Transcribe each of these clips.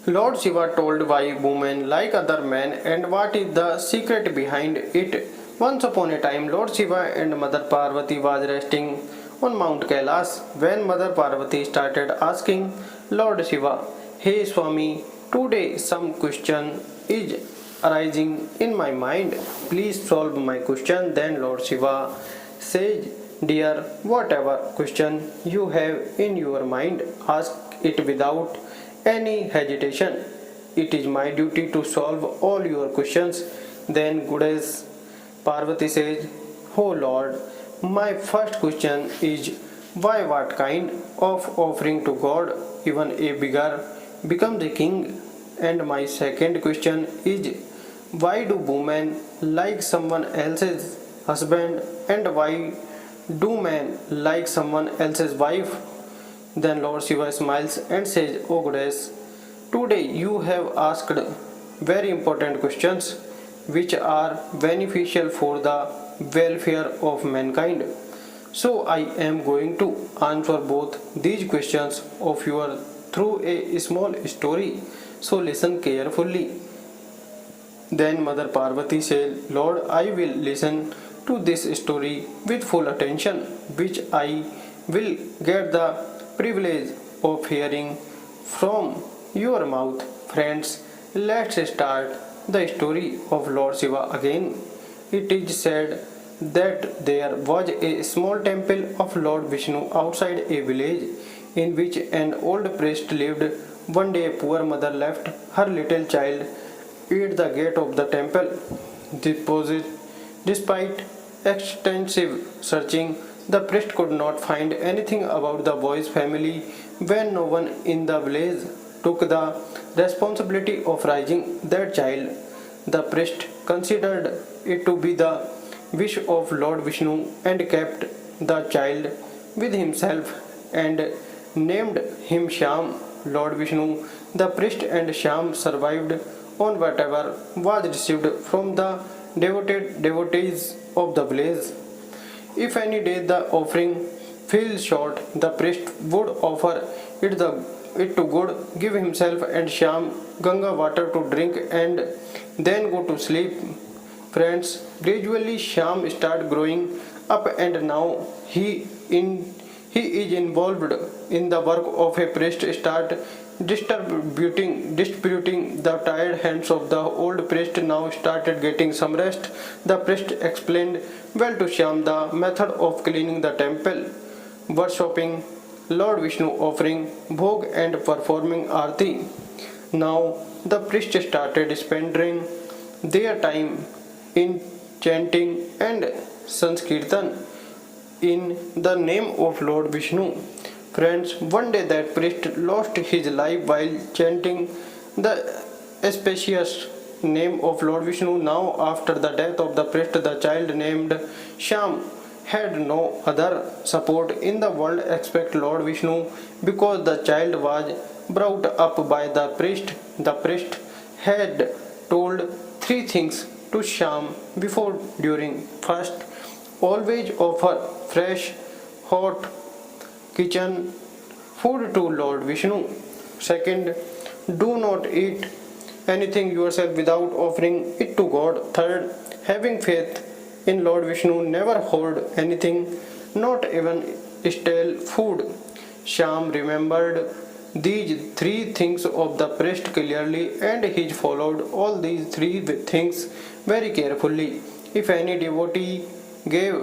Lord Shiva told why women like other men and what is the secret behind it. Once upon a time, Lord Shiva and Mother Parvati was resting on Mount Kailas when Mother Parvati started asking Lord Shiva, "Hey Swami, today some question is arising in my mind. Please solve my question." Then Lord Shiva says, "Dear, whatever question you have in your mind, ask it without any hesitation. It is my duty to solve all your questions." Then Goddess Parvati says, "Oh Lord, my first question is why what kind of offering to God even a beggar becomes a king? And my second question is why do women like someone else's husband and why do men like someone else's wife?" Then Lord Shiva smiles and says, "Oh Goddess, today you have asked very important questions which are beneficial for the welfare of mankind. So I am going to answer both these questions of yours through a small story. So listen carefully." Then Mother Parvati said, "Lord, I will listen to this story with full attention, which I will get the privilege of hearing from your mouth." Friends, let's start the story of Lord Shiva again. It is said that there was a small temple of Lord Vishnu outside a village in which an old priest lived. One day a poor mother left her little child at the gate of the temple. Despite extensive searching, the priest could not find anything about the boy's family. When no one in the village took the responsibility of raising that child, the priest considered it to be the wish of Lord Vishnu and kept the child with himself and named him Shyam. Lord Vishnu, the priest, and Shyam survived on whatever was received from the devotees of the village. If any day the offering fell short, the priest would offer it to God, give himself and Shyam Ganga water to drink, and then go to sleep. Friends, gradually Shyam started growing up, and now he is involved in the work of a priest. Start disputing the tired hands of the old priest now started getting some rest. The priest explained well to Shyam the method of cleaning the temple, worshipping Lord Vishnu, offering bhog and performing arti. Now the priest started spending their time in chanting and Sanskirtan in the name of Lord Vishnu. Friends, one day that priest lost his life while chanting the auspicious name of Lord Vishnu. Now, after the death of the priest, the child named Shyam had no other support in the world except Lord Vishnu. Because the child was brought up by the priest had told three things to Shyam before, during. First, always offer fresh, hot kitchen food to Lord Vishnu. Second, do not eat anything yourself without offering it to God. Third, having faith in Lord Vishnu, never hoard anything, not even stale food. Shyam remembered these three things of the priest clearly, and he followed all these three things very carefully. If any devotee gave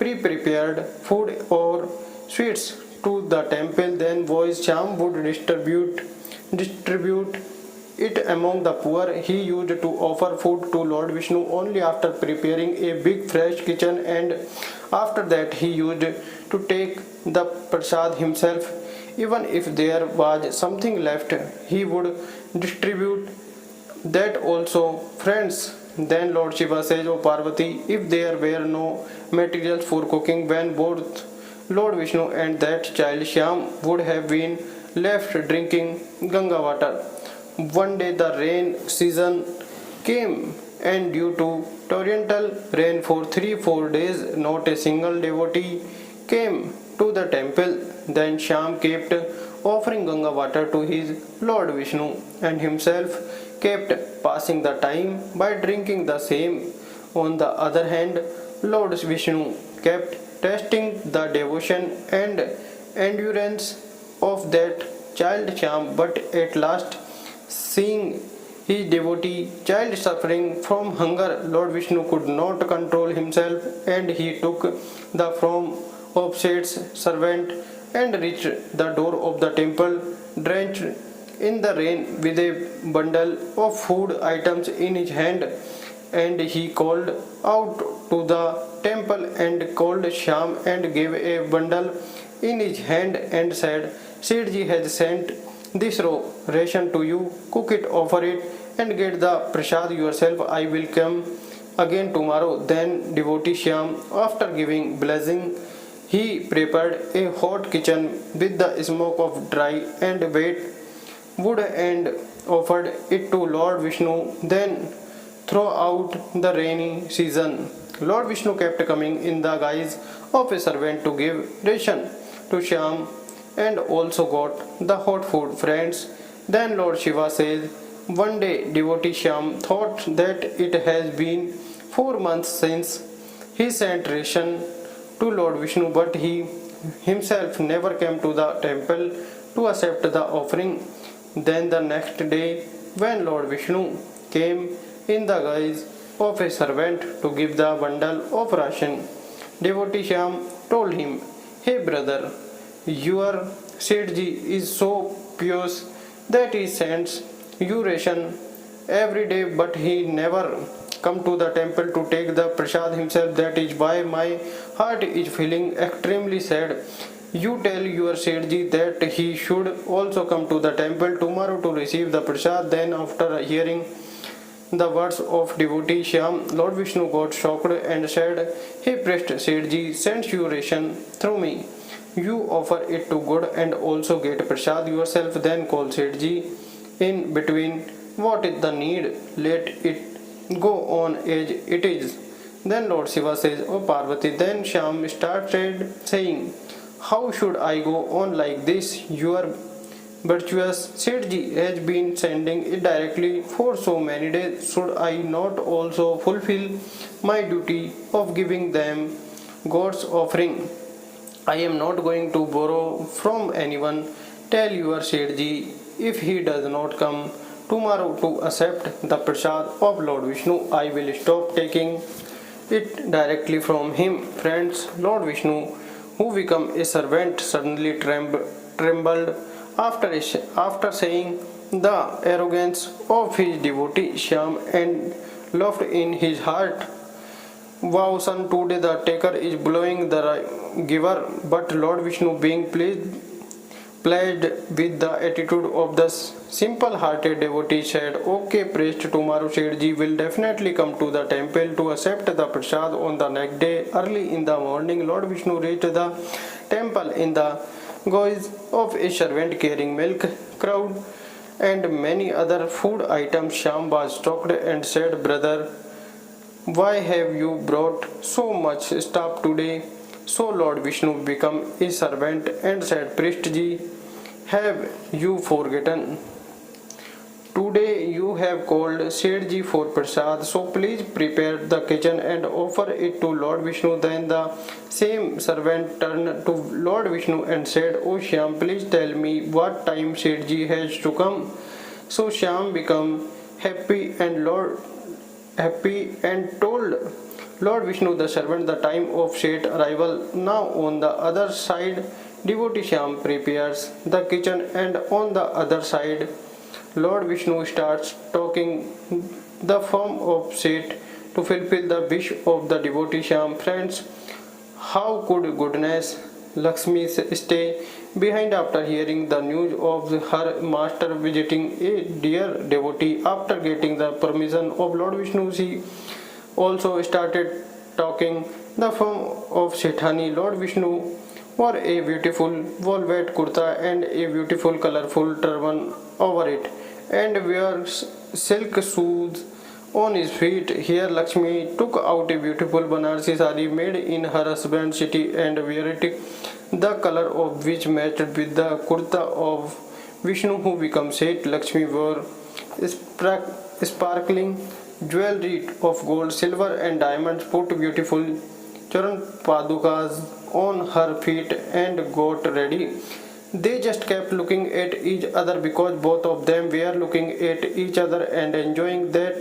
pre-prepared food or sweets to the temple, then boys Shyam would distribute it among the poor. He used to offer food to Lord Vishnu only after preparing a big fresh kitchen, and after that he used to take the prasad himself. Even if there was something left, he would distribute that also. Friends, then Lord Shiva says, "O Parvati, if there were no materials for cooking, when both Lord Vishnu and that child Shyam would have been left drinking Ganga water." One day the rain season came, and due to torrential rain for 3-4 days, not a single devotee came to the temple. Then Shyam kept offering Ganga water to his Lord Vishnu, and himself kept passing the time by drinking the same. On the other hand, Lord Vishnu kept testing the devotion and endurance of that child Shyam, but at last, seeing his devotee child suffering from hunger, Lord Vishnu could not control himself, and he took the form of Seth's servant and reached the door of the temple, drenched in the rain with a bundle of food items in his hand. And he called out to the temple and called Shyam and gave a bundle in his hand and said, Sethji has sent this raw ration to you, cook it, offer it, and get the prasad yourself. I will come again tomorrow. Then devotee Shyam, after giving blessing, he prepared a hot kitchen with the smoke of dry and wet wood and offered it to Lord Vishnu. Then, throughout the rainy season, Lord Vishnu kept coming in the guise of a servant to give ration to Shyam and also got the hot food. Friends, then Lord Shiva says, one day devotee Shyam thought that it has been 4 months since he sent ration to Lord Vishnu, but he himself never came to the temple to accept the offering. Then the next day, when Lord Vishnu came in the guise of a servant to give the bundle of ration, devotee Shyam told him, Hey brother, your Sethji is so pious that he sends you ration every day, but he never come to the temple to take the prasad himself. That is why my heart is feeling extremely sad. You tell your Sethji that he should also come to the temple tomorrow to receive the prasad. Then after hearing the words of devotee Shyam, Lord Vishnu got shocked and said, Hey priest, Sethji sends you ration through me. You offer it to God and also get prasad yourself. Then call Sethji in between. What is the need? Let it go on as it is. Then Lord Shiva says, O Parvati. Then Shyam started saying, How should I go on like this? Your virtuous Sethji has been sending it directly for so many days. Should I not also fulfill my duty of giving them God's offering? I am not going to borrow from anyone. Tell your Sethji, if he does not come tomorrow to accept the prasad of Lord Vishnu, I will stop taking it directly from him. Friends, Lord Vishnu, who became a servant, suddenly trembled after saying the arrogance of his devotee Shyam and laughed in his heart. Wow, son, today the taker is blowing the giver, but Lord Vishnu, being pleased with the attitude of the simple-hearted devotee, said, Okay, priest, tomorrow Sethji will definitely come to the temple to accept the prasad. On the next day, early in the morning, Lord Vishnu reached the temple in the guise of a servant carrying milk, crowd, and many other food items. Shyam was shocked and said, Brother, why have you brought so much stuff today? So Lord Vishnu became a servant and said, Priestji, have you forgotten? Today you have called Sethji for prasad, so please prepare the kitchen and offer it to Lord Vishnu. Then the same servant turned to Lord Vishnu and said, O Shyam, please tell me what time Sethji has to come. So Shyam became happy and told Lord Vishnu the servant the time of Seth's arrival. Now on the other side, devotee Shyam prepares the kitchen, and on the other side, Lord Vishnu starts talking the form of Seth to fulfill the wish of the devotee Shyam. Friends, how could goddess Lakshmi stay behind after hearing the news of her master visiting a dear devotee? After getting the permission of Lord Vishnu, she also started talking the form of Sethani. Lord Vishnu wore a beautiful velvet kurta and a beautiful colorful turban over it, and wears silk shoes on his feet. Here Lakshmi took out a beautiful Banarsi sari made in her husband's city and wear it the color of which matched with the kurta of Vishnu, who becomes Seth. Lakshmi wore sparkling jewelry of gold, silver, and diamonds, put beautiful charan padukas on her feet, and got ready. They just kept looking at each other because both of them were looking at each other and enjoying that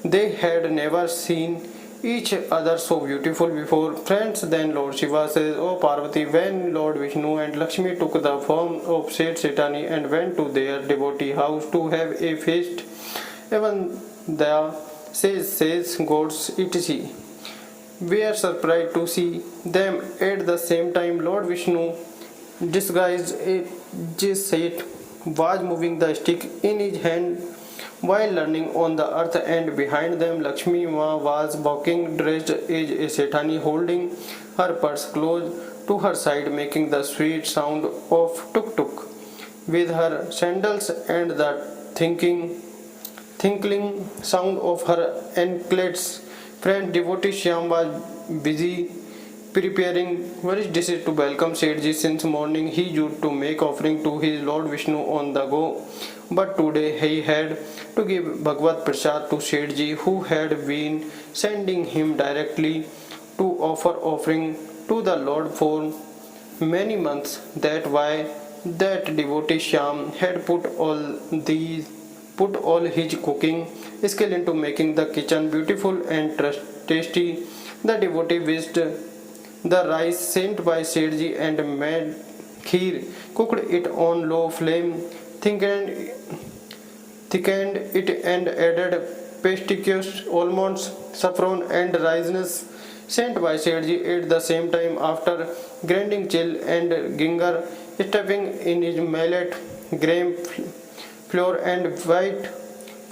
they had never seen each other so beautiful before. Friends, then Lord Shiva says, "O Parvati, when Lord Vishnu and Lakshmi took the form of Seth Setani and went to their devotee house to have a feast, even the says gods etc. were surprised to see them. At the same time, Lord Vishnu, disguised as Seth, was moving the stick in his hand while leaning on the earth, and behind them Lakshmi Ma was walking dressed as a Sethani, holding her purse close to her side, making the sweet sound of tuk tuk with her sandals and the tinkling sound of her anklets. Friend, devotee Shyam was busy preparing various dishes to welcome Sethji. Since morning he used to make offering to his Lord Vishnu on the go, but today he had to give Bhagavad Prasad to Sethji, who had been sending him directly to offer offering to the Lord for many months. That why that devotee Shyam had put all his cooking skill into making the kitchen beautiful and tasty. The devotee wished the rice sent by Sethji and made kheer, cooked it on low flame, thickened it and added pistachios, almonds, saffron and raisins sent by Sethji at the same time. After grinding chill and ginger, stuffing in his millet, gram flour and white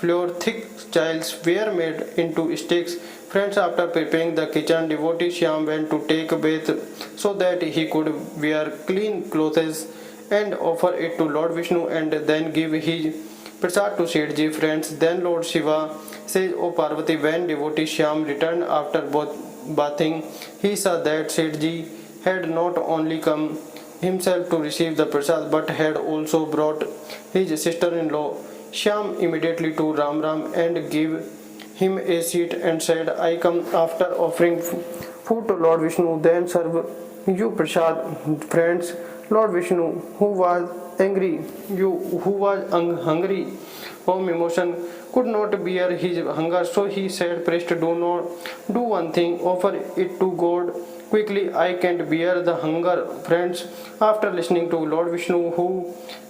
flour, thick childs were made into sticks. Friends, after preparing the kitchen, devotee Shyam went to take a bath so that he could wear clean clothes and offer it to Lord Vishnu and then give his prasad to Sethji. Friends, then Lord Shiva says, "O Parvati, when devotee Shyam returned after bathing, he saw that Sethji had not only come himself to receive the prasad but had also brought his sister-in-law. Shyam immediately to Ram and gave him a seat and said, I come after offering food to Lord Vishnu, then serve you prasad." Friends, Lord Vishnu, who was hungry from emotion, could not bear his hunger, so he said, "Priest, do one thing, offer it to God quickly. I can't bear the hunger." Friends, after listening to Lord Vishnu, who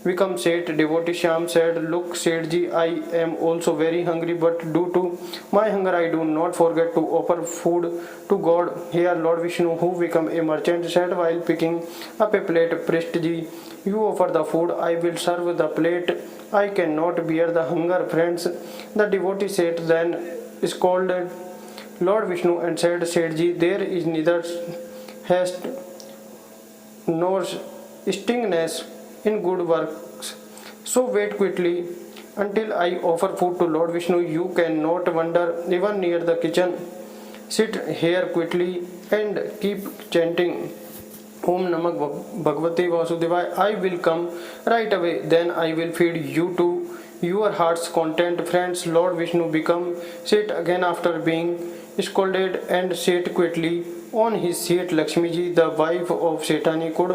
became Seth, devotee Shyam said, "Look, Sethji, I am also very hungry, but due to my hunger I do not forget to offer food to God." Here Lord Vishnu, who became a merchant, said while picking up a plate, "Priestji, you offer the food, I will serve the plate. I cannot bear the hunger." Friends, the devotee said then scolded Lord Vishnu and said, "Sethji, there is neither haste nor stinginess in good works. So wait quickly until I offer food to Lord Vishnu. You cannot wander even near the kitchen. Sit here quickly and keep chanting Om Namah Bhagavate Vasudevaya. I will come right away. Then I will feed you to your heart's content." Friends, Lord Vishnu become Seth again after being scolded and sat quietly on his seat. Lakshmiji, the wife of Sethani, could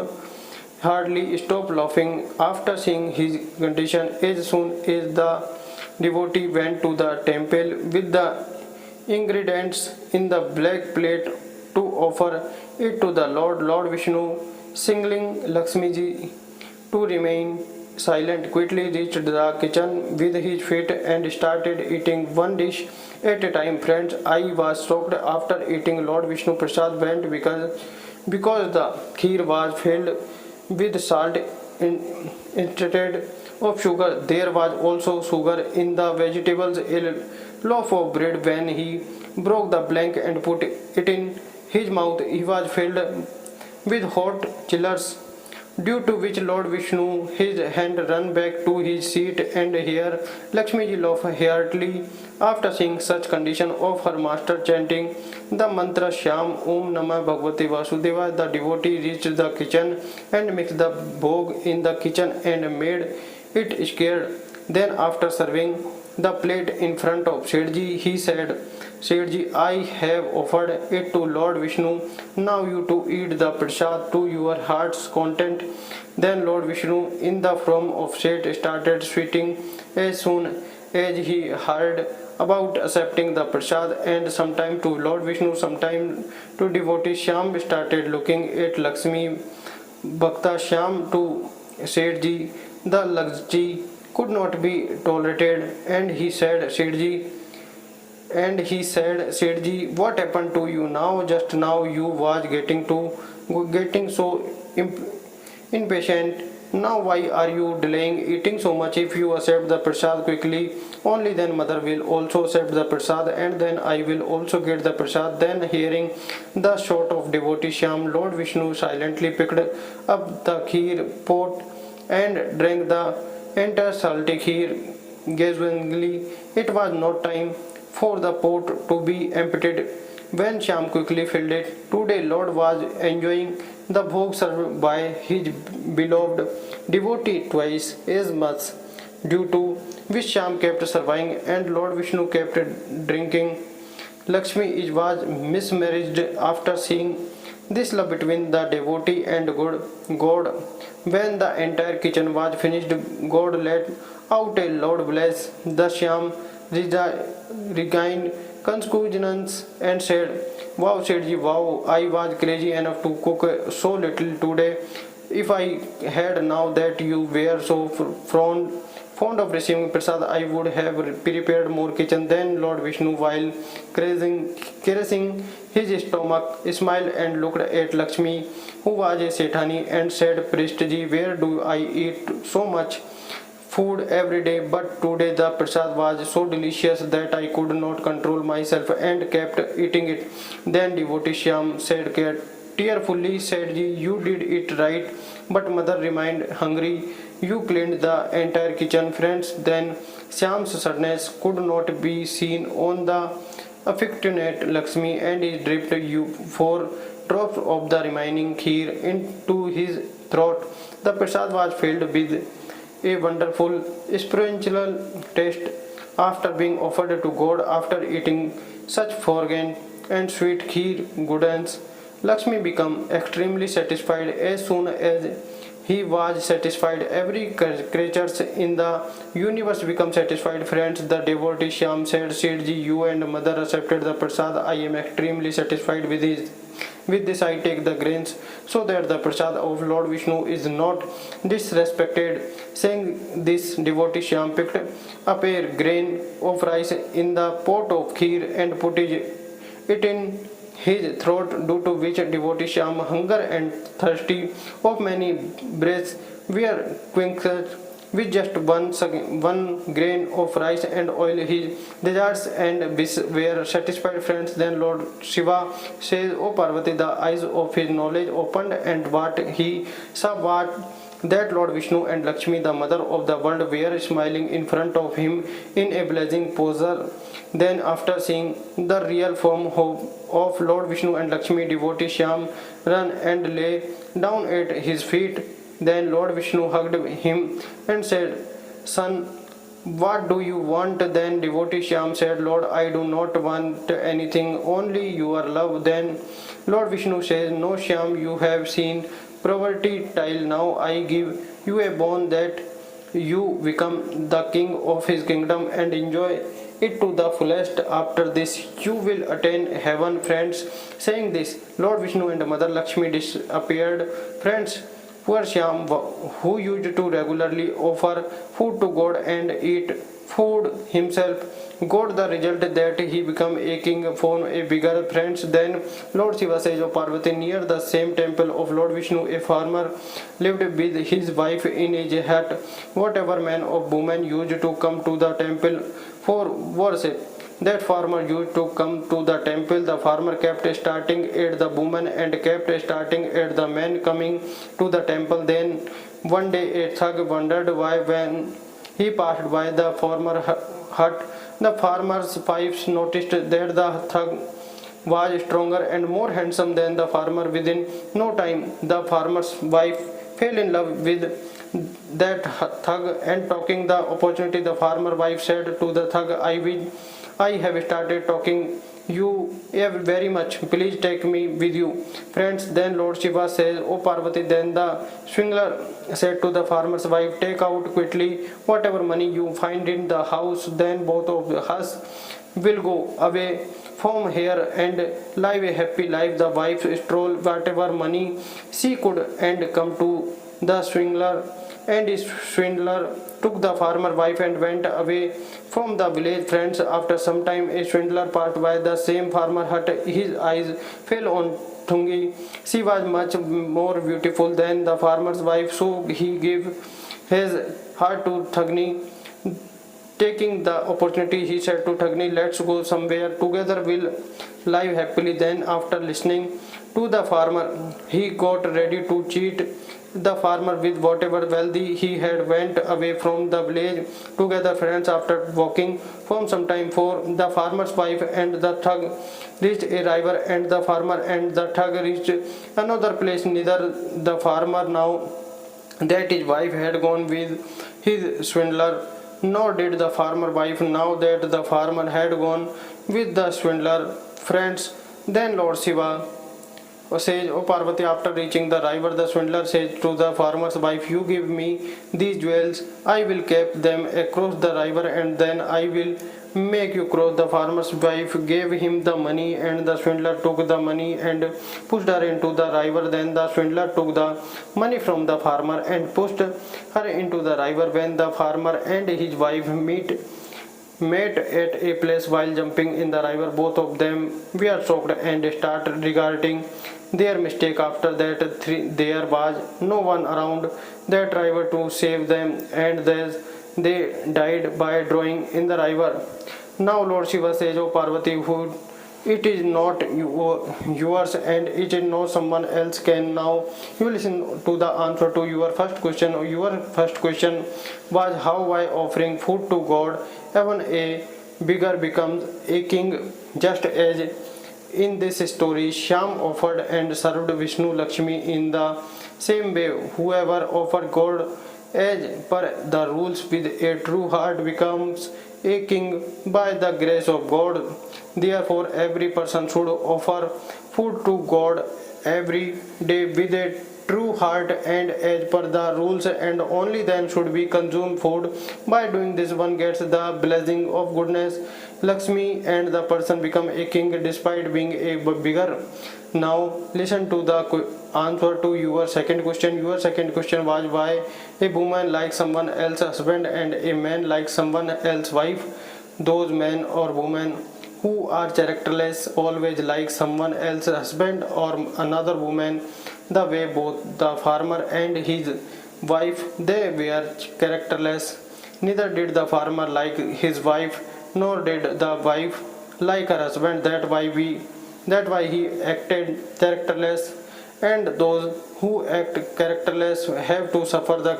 hardly stop laughing after seeing his condition. As soon as the devotee went to the temple with the ingredients in the black plate to offer it to the Lord Vishnu, signaling Lakshmiji to remain silent, quickly reached the kitchen with his feet and started eating one dish at a time. Friends, I was shocked after eating Lord Vishnu Prasad went because the kheer was filled with salt instead of sugar. There was also sugar in the vegetables. A loaf of bread, when he broke the blank and put it in his mouth, he was filled with hot chillers due to which Lord Vishnu, his hand run back to his seat and hear Lakshmi ji laugh heartily after seeing such condition of her master chanting the mantra Shyam Om Namah Bhagavate Vasudeva. The devotee reached the kitchen and mixed the bhog in the kitchen and made it scared. Then after serving the plate in front of Sethji, he said, Sethji, I have offered it to Lord Vishnu. Now you to eat the prasad to your heart's content. Then Lord Vishnu, in the form of Seth, started sweating as soon as he heard about accepting the prasad, and sometime to Lord Vishnu, sometime to devotee Shyam started looking at Lakshmi Bhakta Shyam to Sethji. The Lakshmi could not be tolerated, and he said, Sethji, what happened to you now? Just now you was getting so impatient. Now why are you delaying eating so much? If you accept the prasad quickly, only then mother will also accept the prasad, and then I will also get the prasad. Then hearing the shout of devotee Shyam, Lord Vishnu silently picked up the kheer pot and drank the entire salty kheer gazingly. It was not time for the pot to be emptied when Shyam quickly filled it. Today Lord was enjoying the bhog served by his beloved devotee twice as much, due to which Shyam kept serving and Lord Vishnu kept drinking. Lakshmi was mismarried after seeing this love between the devotee and God. When the entire kitchen was finished, God let out a loud bless. The Shyam regained consciousness and said, Wow, Sethji, wow, I was crazy enough to cook so little today. If I had known that you were so fond of receiving prasad, I would have prepared more kitchen. Then Lord Vishnu, while caressing his stomach, smiled and looked at Lakshmi, who was a Sethani, and said, Priestji, where do I eat so much food every day? But today the prasad was so delicious that I could not control myself and kept eating it. Then devotee Shyam said tearfully, Sethji, you did it right, but mother remained hungry. You cleaned the entire kitchen. Friends, then Shyam's sadness could not be seen on the affectionate Lakshmi, and he dripped you 4 drops of the remaining kheer into his throat. The prasad was filled with a wonderful spiritual taste. After being offered to God after eating such fragrant and sweet kheer goodness, Lakshmi became extremely satisfied. As soon as he was satisfied, every creature in the universe became satisfied. Friends, the devotee Shyam said, Sethji, you and mother accepted the prasad. I am extremely satisfied with this. With this I take the grains, so that the prasad of Lord Vishnu is not disrespected. Saying this, devotee Shyam picked up a grain of rice in the pot of kheer and put it in his throat, due to which devotee Shyam, hunger and thirsty of many breaths, were quenched with just one grain of rice and oil. His desires and wishes were satisfied. Friends, then Lord Shiva says, O Parvati, the eyes of his knowledge opened, and what he saw was that Lord Vishnu and Lakshmi, the mother of the world, were smiling in front of him in a blazing posture. Then, after seeing the real form of Lord Vishnu and Lakshmi, devotee Shyam ran and lay down at his feet. Then Lord Vishnu hugged him and said, Son, what do you want? Then devotee Shyam said, Lord, I do not want anything, only your love. Then Lord Vishnu says, No, Shyam, you have seen poverty till now. I give you a boon that you become the king of his kingdom and enjoy it to the fullest. After this, you will attain heaven. Friends, saying this, Lord Vishnu and Mother Lakshmi disappeared. Friends, poor Shyam, who used to regularly offer food to God and eat food himself, got the result that he became a king for a bigger. Friends, then Lord Shiva says of Parvati, near the same temple of Lord Vishnu, a farmer lived with his wife in a hut. Whatever man or woman used to come to the temple for worship, that farmer used to come to the temple. The farmer kept starting at the woman and kept starting at the man coming to the temple. Then one day a thug wondered why when he passed by the farmer hut. The farmer's wife noticed that the thug was stronger and more handsome than the farmer. Within no time, the farmer's wife fell in love with that thug and taking the opportunity, the farmer wife said to the thug, I have started talking you very much. Please take me with you. Friends, then Lord Shiva says, O Parvati, then the swindler said to the farmer's wife, take out quickly whatever money you find in the house, then both of us will go away from here and live a happy life. The wife stole whatever money she could and come to the swindler, and his swindler took the farmer wife and went away from the village. Friends, after some time a swindler passed by the same farmer hut. His eyes fell on Thungi. She was much more beautiful than the farmer's wife, so he gave his heart to Thagni. Taking the opportunity, he said to Thagni, let's go somewhere together, we'll live happily. Then after listening to the farmer, he got ready to cheat the farmer with whatever wealth he had, went away from the village together. Friends, after walking for some time, for the farmer's wife and the thug reached a river, and the farmer and the thug reached another place. Neither the farmer now that his wife had gone with his swindler, nor did the farmer wife now that the farmer had gone with the swindler. Friends, then Lord Shiva says, O Parvati, after reaching the river, the swindler says to the farmer's wife, you give me these jewels, I will keep them across the river and then I will make you cross. The farmer's wife gave him the money, and the swindler took the money and pushed her into the river. Then the swindler took the money from the farmer and pushed her into the river. When the farmer and his wife met at a place while jumping in the river, both of them were shocked and started regarding their mistake. After that, there was no one around that river to save them, and they died by drowning in the river. Now Lord Shiva says, O Parvati, who it is not yours and it is not someone else can. Now you listen to the answer to your first question. Your first question was how by offering food to God even a beggar becomes a king, just as in this story Shyam offered and served Vishnu Lakshmi. In the same way, whoever offered God as per the rules with a true heart becomes a king by the grace of God. Therefore, every person should offer food to God every day with a true heart and as per the rules, and only then should we consume food. By doing this, one gets the blessing of goodness, Lakshmi, and the person become a king despite being a beggar. Now listen to the answer to your second question. Your second question was why a woman likes someone else's husband and a man likes someone else's wife. Those men or women who are characterless always like someone else's husband or another woman, the way both the farmer and his wife, they were characterless. Neither did the farmer like his wife, nor did the wife like her husband. That why he acted characterless, and those who act characterless have to suffer the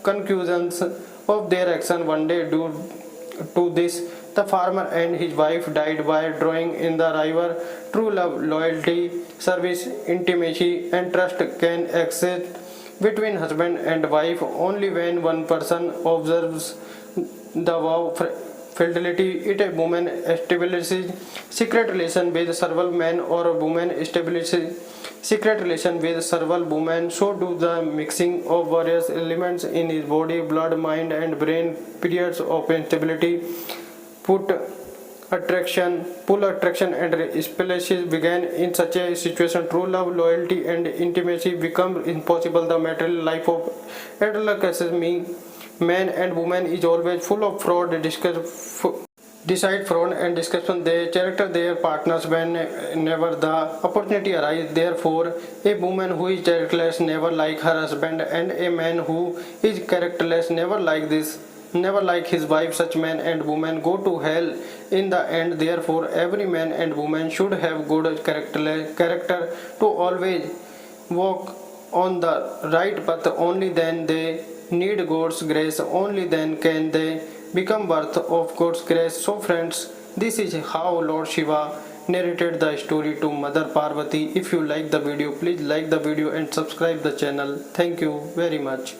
conclusions of their action. One day, due to this, the farmer and his wife died by drowning in the river. True love, loyalty, service, intimacy, and trust can exist between husband and wife only when one person observes the vow fidelity. It a woman establishes secret relation with several men, or a woman establishes secret relation with several women. So do the mixing of various elements in his body, blood, mind, and brain. Periods of instability, pull attraction, and splashes began in such a situation. True love, loyalty, and intimacy become impossible. The material life of adolescent man and woman is always full of fraud, decide fraud and discussion. They character their partners whenever the opportunity arises. Therefore, a woman who is characterless never like her husband, and a man who is characterless never like this never like his wife. Such men and women go to hell in the end. Therefore, every man and woman should have good character to always walk on the right path. Only then they need God's grace. Only then can they become worth of God's grace. So friends, this is how Lord Shiva narrated the story to Mother Parvati. If you like the video, please like the video and subscribe the channel. Thank you very much.